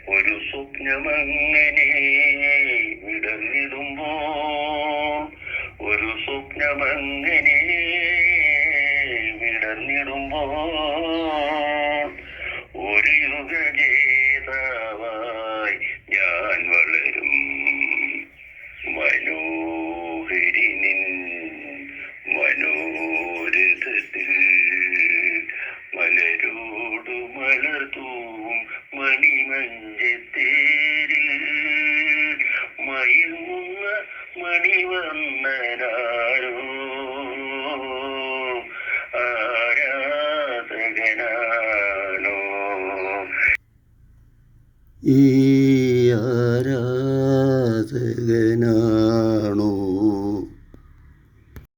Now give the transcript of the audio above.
ഒരു സ്വപ്നമങ്ങനെ വിടർന്നിടുമ്പോൾ, ഒരു സ്വപ്നമങ്ങനെ വിടർന്നിടുമ്പോൾ, ഒരു യുഗജേതാവായി ഞാൻ വളരും. മനോഹരി നിൻ മനോരഥത്തിൽ മലരോടു മലർത്തൂം മണിമഞ്ചത്തേരിൽ മയങ്ങുന്ന മണിവർണ്ണനാരോ ആരാധകനാണോ. ഈ ആരാധകനാണോ